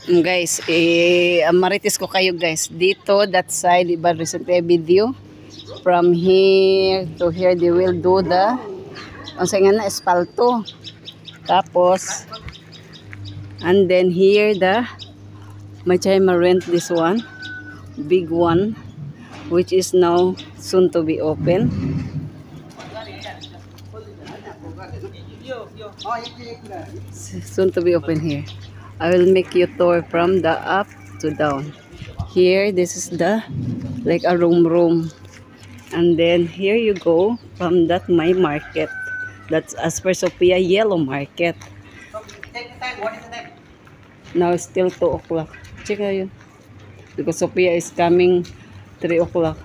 Guys, marites ko kayo guys. Dito, that side, iba recently video. From here to here, they will do the, ang nga na, espalto. Tapos, and then here, may try ma-rent this one. Big one. Which is now soon to be open. Soon to be open here. I will make you tour from the up to down. Here, this is the like a room, and then here you go from that my market. That's as per Sophia Yellow Market. Now it's still 2 o'clock. Check yun. Because Sophia is coming 3 o'clock.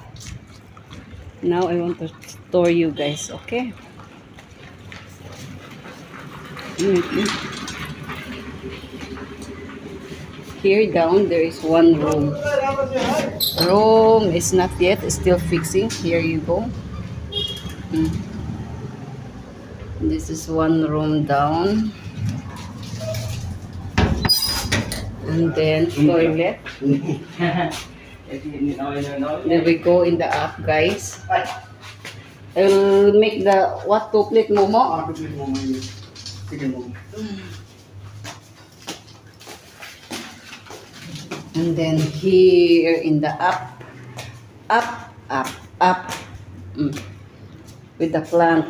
Now I want to tour you guys, okay? Here down there is one room. Room is not yet, it's still fixing. Here you go. This is one room down. And then toilet. Then we go in the up, guys. I'll make the what, 2 plate momo? 2 plate momo. Chicken momo. And then here in the up, with the plant.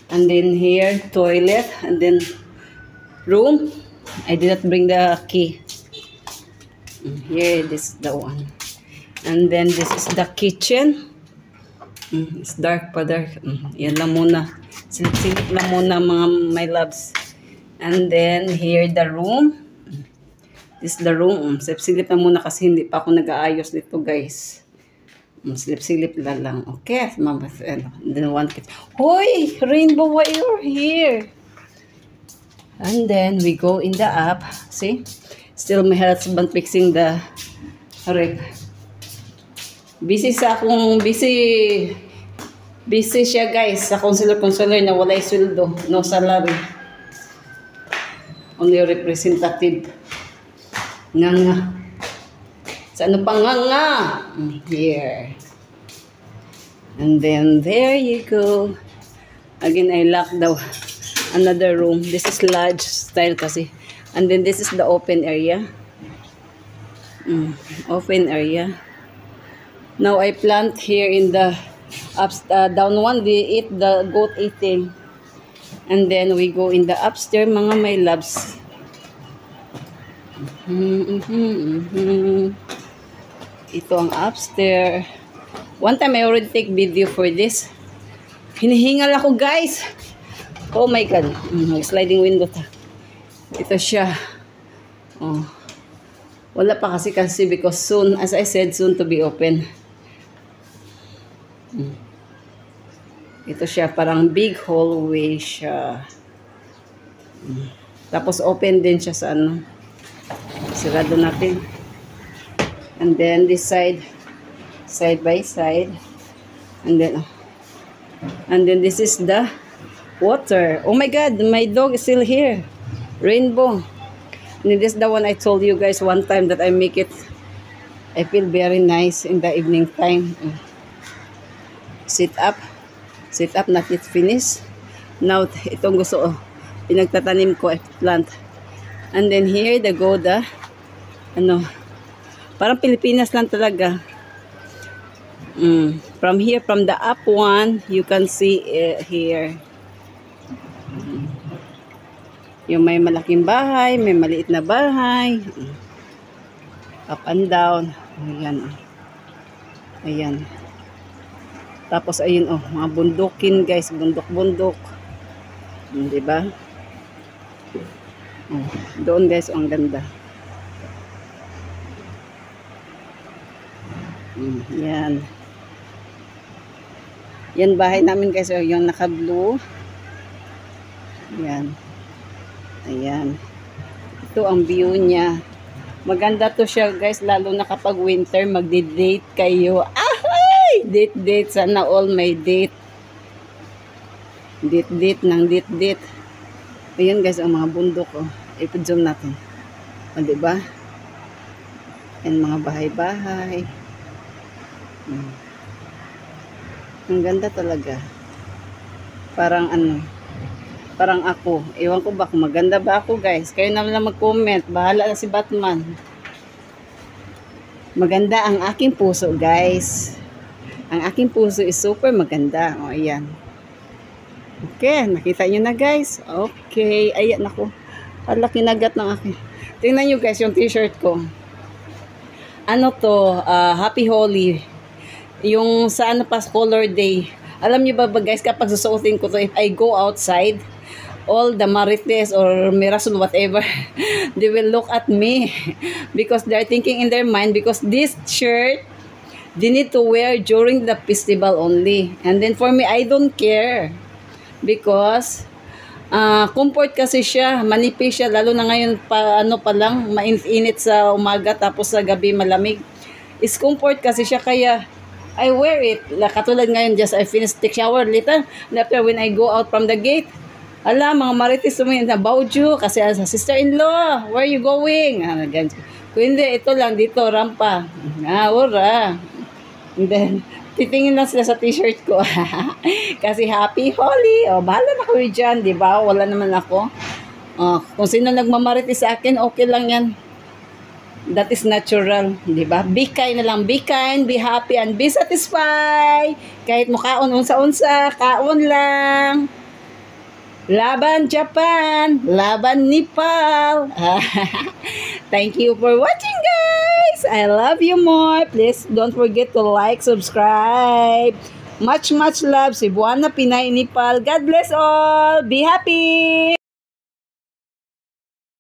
And then here toilet, and then room. I did not bring the key. Here, this is the one. And then this is the kitchen. It's dark pa dark. Yan lang muna. Silip-silip lang muna mga my loves. And then here the room. This is the room. Silip-silip lang muna kasi hindi pa ako nag-aayos dito guys. Silip-silip lang. Okay. And then one kit. Hoy! Rainbow, why you're here? And then we go in the up. See? Still my husband fixing the rep. Busy siya guys sa counselor na wala sweldo, no salary. Only representative. Nga. Sa ano pa nga? Here. And then there you go. Again, I lock the another room. This is large style kasi. And then this is the open area. Open area. Now I plant here in the down one. They eat the goat eating. And then we go in the upstairs, mga my loves. Ito ang upstairs. One time I already take video for this. Hinihingal ako guys. Oh my god. Sliding window ta. Ito siya. Oh. Wala pa kasi because soon, as I said, soon to be open. Ito siya, parang big hallway siya. Tapos open din siya sa ano. Sarado natin. And then this side by side. And then this is the water. Oh my god, my dog is still here. Rainbow. And this is the one I told you guys one time that I make it. I feel very nice in the evening time. Sit up, not yet finished. Now, itong gusto, pinagtatanim ko, plant. And then here, parang Pilipinas lang talaga. From here, from the up one, you can see here. Yung may malaking bahay, may maliit na bahay. Up and down. Ayan. Tapos ayun mga bundukin guys, bundok-bundok. Diba? Doon guys, ang ganda. Yan. Yan bahay namin guys, yung naka-blue. Yan. Ayan. Ito ang view niya. Maganda to siya guys, lalo na kapag winter, magdi-date kayo. Ay! Date. Sana all may date. Date. Ayan guys, ang mga bundok. I-zoom natin. O, diba? Yan, mga bahay-bahay. Ang ganda talaga. Parang ano, parang ako. Ewan ko ba kung maganda ba ako, guys. Kayo na lang mag-comment. Bahala na si Batman. Maganda ang aking puso, guys. Ang aking puso is super maganda. O, ayan. Okay, nakita nyo na, guys. Okay, ayan ako. Hala, kinagat ng akin. Tingnan nyo, guys, yung t-shirt ko. Ano to? Happy Holy. Yung sa ano pa, color day. Alam nyo ba, guys, kapag susuotin ko to, if I go outside, all the Marites or Mirasul, whatever, they will look at me. Because they're thinking in their mind, because this shirt, they need to wear during the festival only. And then for me, I don't care. Because comfort kasi siya, manipis siya, lalo na ngayon pa ano pa lang, mainit sa umaga tapos sa gabi malamig. Is comfort kasi siya, kaya I wear it. Katulad ngayon, just I finished take shower later. And after when I go out from the gate, ala, mga Marites sumayin na Bauju kasi sa sister-in-law, where are you going? Kung hindi, ito lang dito, rampa. Ura. And then titingin lang sila sa t-shirt ko. Kasi Happy Holy. O, bahala na kayo dyan, di ba? Wala naman ako. Kung sino nagmamarites sa akin, okay lang yan. That is natural, di ba? Be kind na lang. Be kind, be happy, and be satisfied. Kahit mukhaon, unsa-unsa, kaon lang. Laban Japan, laban Nepal. Thank you for watching, guys. I love you more. Please don't forget to like, subscribe. Much love. Cebuana, Pinay, Nepal. God bless all. Be happy.